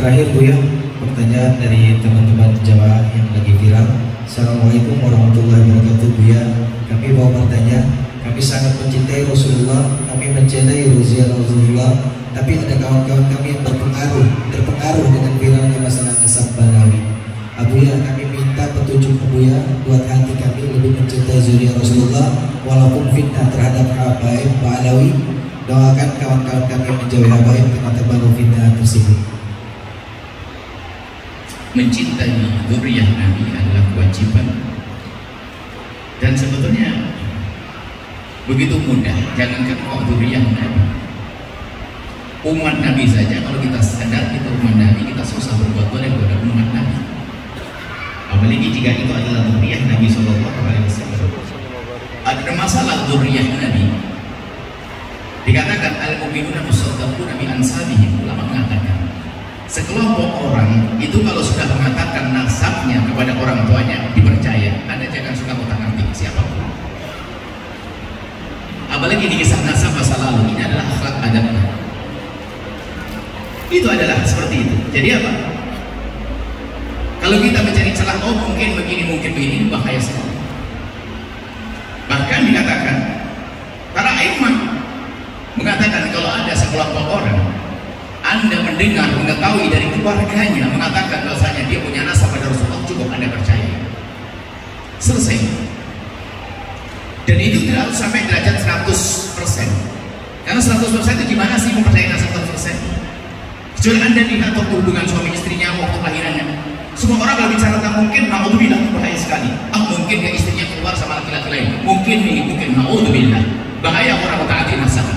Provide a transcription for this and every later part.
Terakhir Bu ya, pertanyaan dari teman-teman jamaah yang lagi viral. Assalamualaikum warahmatullahi wabarakatuh Bu ya. Kami mau bertanya, kami sangat mencintai Rasulullah, kami mencintai Rasulullah, tapi ada kawan-kawan kami yang terpengaruh dengan viralnya masalah nasab Balawi. Abu ya, kami minta petunjuk Abu ya buat hati kami lebih mencintai zuriat Rasulullah walaupun fitnah terhadap habaib Balawi. Doakan kawan-kawan kami menjauhi habaib karena terbaru fitnah tersebut. Mencintai zuriat Nabi adalah kewajiban, dan sebetulnya begitu mudah. Jangankan kok zuriat Nabi, umat Nabi saja kalau kita sadar kita umat Nabi, kita susah berbuat boleh kepada umat Nabi, apalagi jika itu adalah zuriat Nabi SAW. Ada masalah zuriat Nabi, dikatakan al-mu'minuna musaddaquna bi ansabihim. Ulama mengatakan sekelompok orang itu kalau sudah mengatakan nasabnya kepada orang tuanya dipercaya. Anda jangan suka otak-atik siapapun, apalagi di kisah nasab masa lalu. Ini adalah akhlak adabnya, itu adalah seperti itu. Jadi apa? Kalau kita mencari celah, oh mungkin begini, mungkin begini, bahaya sekali. Bahkan dikatakan para imam mengatakan kalau ada sekelompok orang Anda mendengar, mengetahui dari keluarganya mengatakan bahwasanya dia punya nasab pada Rasulullah, cukup Anda percaya. Selesai. Dan itu tidak harus sampai derajat 100%. Karena 100% itu gimana sih mempercayai nasab 100%? Kecuali Anda lihat waktu hubungan suami istrinya waktu kelahirannya. Semua orang kalau bicara tentang mungkin, naudzubillah, bahaya sekali. Mungkin dia istrinya keluar sama laki-laki lain. Mungkin ini, mungkin naudzubillah. Bahaya orang mentaati nasab.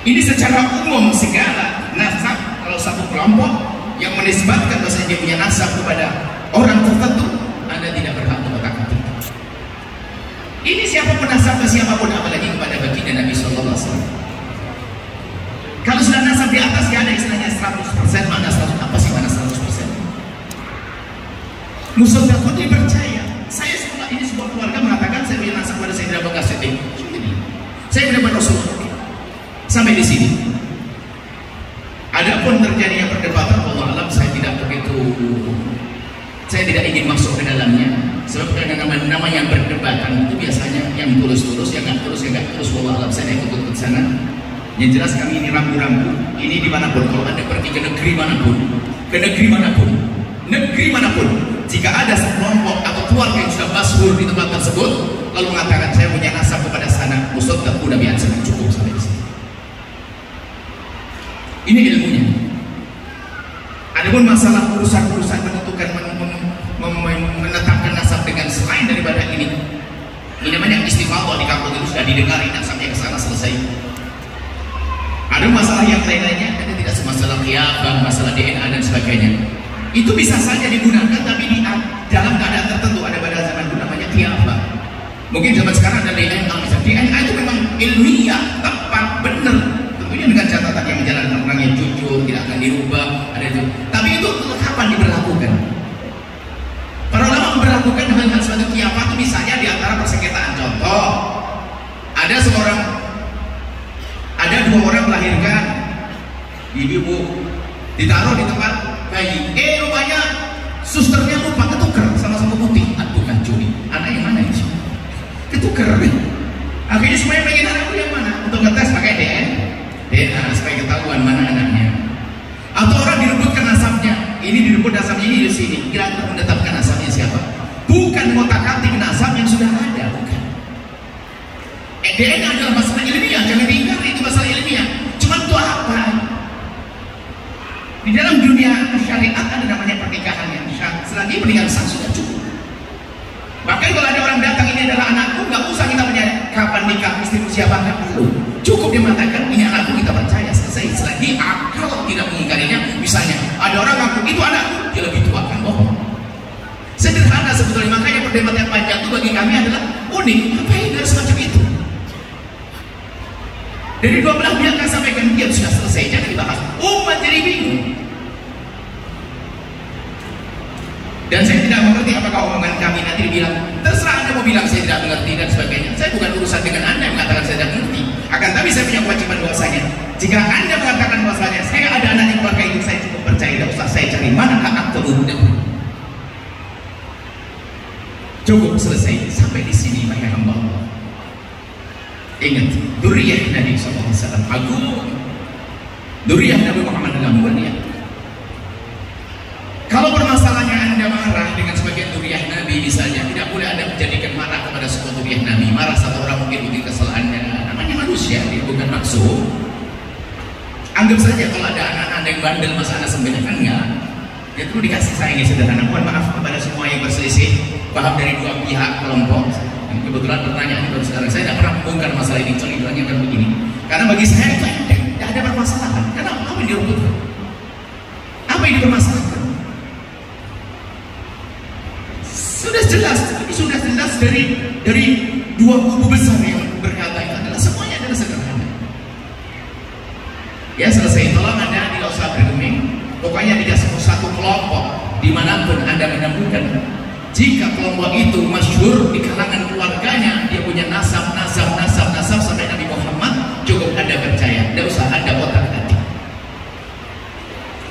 Ini secara umum segala nasab. Kalau satu kelompok yang menisbatkan bahwa dia punya nasab kepada orang tertentu, Anda tidak berhak mengotak-atik. Ini siapapun nasabnya, siapapun, apalagi kepada baginda Nabi SAW. Kalau sudah nasab di atas, ya ada istilahnya 100%, mana 100%, apa sih mana 100%? Musaddaqun dipercaya. Saya sekolah ini sebuah keluarga mengatakan saya punya nasab pada Sayyidina Abu Bakar Siddiq. Saya mendapat Rasulullah. Sampai di sini. Adapun terjadinya perdebatan, Allah alam, saya tidak ingin masuk ke dalamnya. Sebab namanya perdebatan itu biasanya yang tulus-tulus, yang nggak tulus, yang nggak tulus. Allah alam, saya ikut ke sana. Yang jelas kami ini rambu-rambu. Ini dimanapun, kalau Anda pergi ke negeri manapun, jika ada sekelompok atau keluarga yang sudah masyhur di tempat tersebut, lalu mengatakan saya punya nasab kepada sana, musaddaqun bi ansabihim, cukup sampai di sini. Ini ilmunya. Adapun masalah urusan-urusan menentukan menetapkan nasab dengan selain daripada ini namanya istifadhah. Di kampung itu sudah didengari nasabnya ke sana, selesai. Ada masalah yang lain-lainnya, ada tidak semasalah khilafah, masalah DNA dan sebagainya. Itu bisa saja digunakan, tapi di dalam keadaan tertentu. Ada pada zaman dulu namanya khilafah. Mungkin zaman sekarang ada DNA, misalnya DNA itu memang ilmiah, tepat, benar. Tentunya dengan catatan yang menjalankan orang yang jujur, tidak akan dirubah, ada itu. Tapi itu kapan diberlakukan? Para ulama memberlakukan hal-hal seperti khilafah itu misalnya di antara persengketaan. Contoh, ada dua orang melahirkan, ibu ditaruh di tempat bayi. Rupanya susternya lupa ketuker sama-sama putih. Aduh kan curi, anak yang mana itu? Ketuker. Akhirnya semuanya pengen anakku yang mana? Untuk ngetes pakai DNA supaya ketahuan mana anaknya. Atau orang direbutkan nasabnya. Ini direbut nasabnya ini di sini. Kira-kira menetapkan nasabnya siapa? Bukan ngotak-atik nasab yang sudah ada, bukan. DNA adalah masalah ilmiah, jangan diingkari, itu masalah ilmiah. Cuma itu apa? Di dalam dunia syariat ada namanya pernikahan yang sah. Selagi pernikahan sah sudah cukup. Bahkan kalau ada orang datang, ini adalah anakku, nggak usah kita punya kapan nikah, istrimu siapa, nggak perlu. Cukup dia mengatakan ini anakku, kita percaya, selesai. Selagi akal tidak mengingkarinya. Misalnya ada orang ngaku itu anakku, dia lebih tua, kan bohong. Sederhana sebetulnya, makanya perdebatan yang panjang itu bagi kami adalah unik. Apa yang harus semacam itu? Dari dua belah pihak kan sampaikan dia sudah selesai, jangan dibahas. Umat jadi bingung. Dan saya tidak mengerti apakah omongan kami nanti dibilang, terserah Anda mau bilang saya tidak mengerti dan sebagainya. Saya bukan urusan dengan Anda yang mengatakan saya tidak mengerti. Akan tapi saya punya kewajiban bahwasanya jika Anda mengatakan bahwasanya saya ada anak Cukup, selesai. Sampai di sini wahai hamba Allah. Ingat, dzurriyyah Nabi SAW agung. Dzurriyyah Nabi Muhammad adalah mulia. Kalau permasalahannya Anda marah dengan sebagian dzurriyyah Nabi misalnya, tidak boleh Anda menjadikan marah kepada semua dzurriyyah Nabi. Marah satu orang mungkin kesalahannya, namanya manusia, dia bukan maksud. Anggap saja kalau ada anak-anak yang bandel masa Anda sembunyikan, enggak. Ya perlu dikasih sayang yang sederhana. Mohon maaf kepada semua yang berselisih paham dari dua pihak kelompok. Kebetulan pertanyaan baru sekarang, saya tidak pernah membongkar masalah ini, kecuali ditanyakan begini. Karena bagi saya itu tidak ada permasalahan. Karena apa yang direbutkan? Apa yang dipermasalahkan? Sudah jelas, ini sudah jelas dari dua kubu besar yang berkata itu adalah semuanya adalah sederhana. Ya selesai. Tolong Anda tidak usah bergeming. Pokoknya tidak satu kelompok dimanapun Anda menemukan, jika kelompok itu masyhur di kalangan keluarganya, dia punya nasab sampai Nabi Muhammad, cukup Anda percaya, tidak usah Anda otak-atik.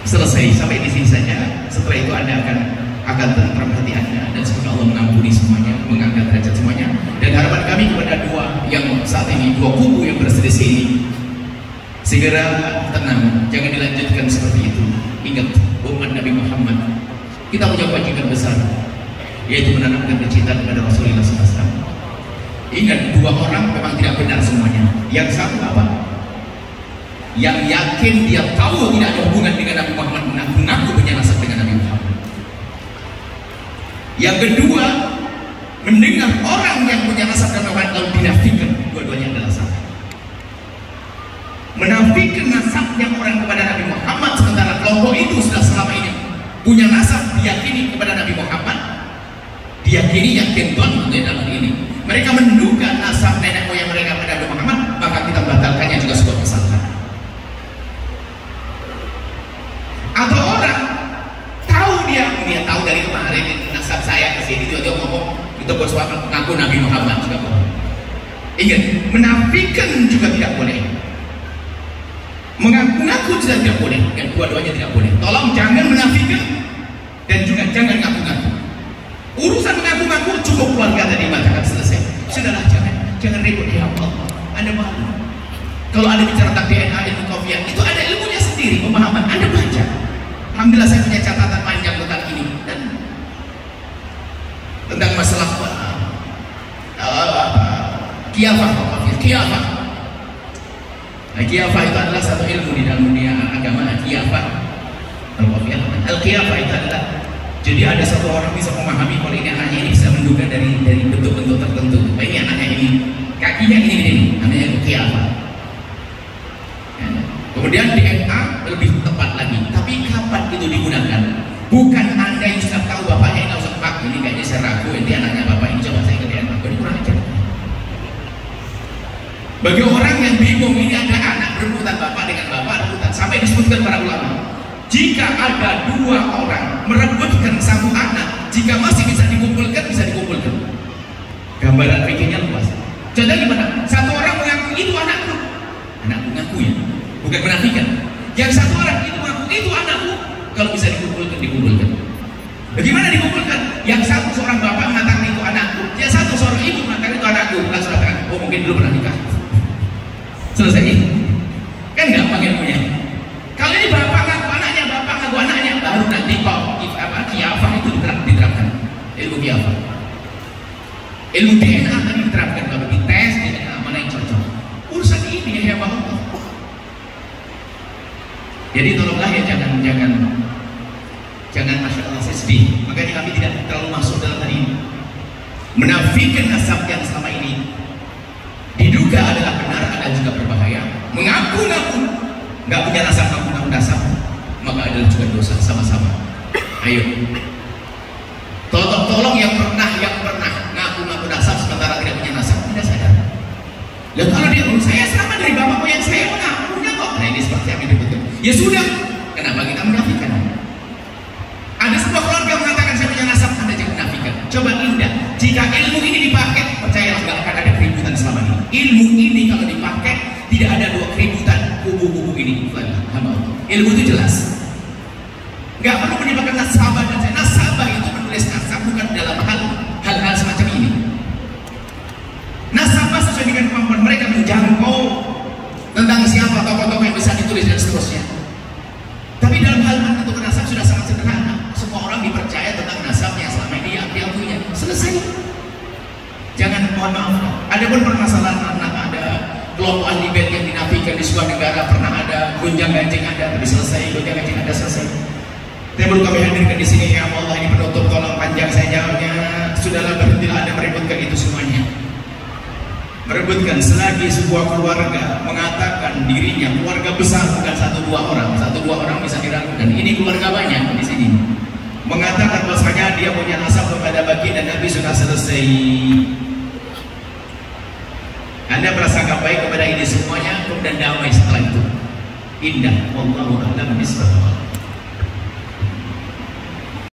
Selesai, sampai di sini saja. Setelah itu Anda akan tentram hati Anda, dan semoga Allah mengampuni semuanya, mengangkat derajat semuanya. Dan harapan kami kepada dua yang saat ini, dua kubu yang berselisih ini, segera tenang, jangan dilanjutkan seperti itu. Ingat, umat Nabi Muhammad, kita punya kewajiban besar, yaitu menanamkan kecintaan kepada Rasulullah SAW. Ingat, dua orang memang tidak benar semuanya. Yang satu apa? Yang yakin dia tahu tidak ada hubungan dengan Nabi Muhammad, mengaku punya nasab dengan Nabi Muhammad. Yang kedua, mendengar orang yang punya nasab dengan Nabi Muhammad lalu dinafikan. Dua-duanya adalah salah. Menafikan nasabnya orang kepada Nabi Muhammad, sementara kelompok itu sudah selama ini punya nasab diyakini kepada Nabi Muhammad, diyakini yakin dalam ini. Mereka menduga nasab nenek moyang mereka pada Nabi Muhammad, maka kita batalkannya juga sebuah kesalahan. Atau orang tahu dia tahu dari kemarin nasab saya ke sini, dia ngomong itu bos ngaku Nabi Muhammad juga boleh. Ingat, menafikan juga tidak boleh. Mengaku-ngaku juga tidak boleh, dan dua-duanya tidak boleh. Tolong jangan menafikan dan juga jangan ngaku-ngaku. Urusan mengaku-ngaku cukup keluarga tadi bacakan selesai. Sudahlah, jangan ribut ya Allah. Anda malu. Kalau ada bicara tentang DNA ilmu kopiah, itu ada ilmunya sendiri, pemahaman. Anda baca. Alhamdulillah saya punya catatan panjang tentang ini dan tentang masalah kiafah. Al-Qiyafah itu adalah satu ilmu di dalam dunia agama. Al-Qiyafah itu adalah, jadi ada satu orang bisa memahami kalau ini anaknya ini bisa menduga dari bentuk-bentuk tertentu. Ini anaknya ini, kakinya ini, namanya Qiyafah. Kemudian DNA lebih tepat lagi. Tapi kapan itu digunakan? Bukan Anda yang sudah tahu bapaknya ini usah pak, ini kayaknya saya ragu, ini anaknya bapak ini, coba saya ke DNA. Ini kurang ajar. Bagi orang yang bingung, ini ada anak berebutan bapak dengan bapak rebutan, sampai disebutkan para ulama, jika ada dua orang merebutkan satu anak, jika masih bisa dikumpulkan, bisa dikumpulkan. Gambaran pikirnya luas. Contohnya gimana? Satu orang mengaku itu anakku ngaku ya, bukan menafikan. Yang satu orang itu mengaku itu anakku, kalau bisa dikumpulkan, dikumpulkan. Bagaimana dikumpulkan? Yang satu seorang bapak mengatakan itu anakku, yang satu seorang ibu mengatakan itu anakku, langsung katakan, oh mungkin dulu pernah nikah. Selesai ini kan gampang ilmunya. Kalau ini bapak ngaku anaknya, baru nanti kok Qiyafah itu diterapkan. Ilmu Qiyafah, ilmu DNA tadi diterapkan. Kalau dites DNA mana yang cocok, urusan ini ya Allah. Jadi tolonglah ya jangan masya Allah, saya sedih. Makanya kami tidak terlalu masuk dalam tadi menafikan nasab yang selama ini diduga adalah benar, ada juga berbahaya. Mengaku-ngaku nggak punya nasab, ngaku-ngaku nasab, maka adalah juga dosa sama-sama. Ayo, tolong yang pernah ngaku-ngaku nasab sementara tidak punya nasab, tidak sadar. Dan kalau dia saya sama dari bapak moyang saya mengakunya kok. Nah ini seperti yang disebutkan. Ya sudah, kenapa kita menafikan? Ada sebuah keluarga mengatakan saya punya nasab, Anda jangan menafikan. Coba indah, jika ilmu ini dipakai, percayalah nggak akan ada keributan selama ini. Ilmu ini kalau dipakai tidak ada dua keributan kubu-kubu ini. Ilmu itu jelas. Nggak perlu menimbulkan nasabah dan nasabah itu menulis nasab bukan dalam hal-hal semacam dan seterusnya. Tapi dalam hal menentukan nasab sudah sangat sederhana. Semua orang dipercaya tentang nasabnya selama ini dia punya. Selesai. Jangan, mohon maaf. Ada pun permasalahan pernah ada kelompok ahli bait yang dinafikan di sebuah negara, pernah ada gonjang ganjing ada, tapi selesai, gonjang ganjing ada, selesai. Tapi kami hadirkan di sini, ya Allah, ini penutup, tolong panjang saya jawabnya. Sudahlah, berhentilah Anda merebutkan itu semuanya. Merebutkan selagi sebuah keluarga mengatakan dirinya keluarga besar, bukan 1-2 orang. 1-2 orang bisa diragukan. Ini keluarga banyak di sini. Mengatakan bahwasanya dia punya nasab kepada baginda Nabi, sudah selesai. Anda berasangka baik kepada ini semuanya, kemudian damai setelah itu. Indah. Wallahu a'lam bishawab.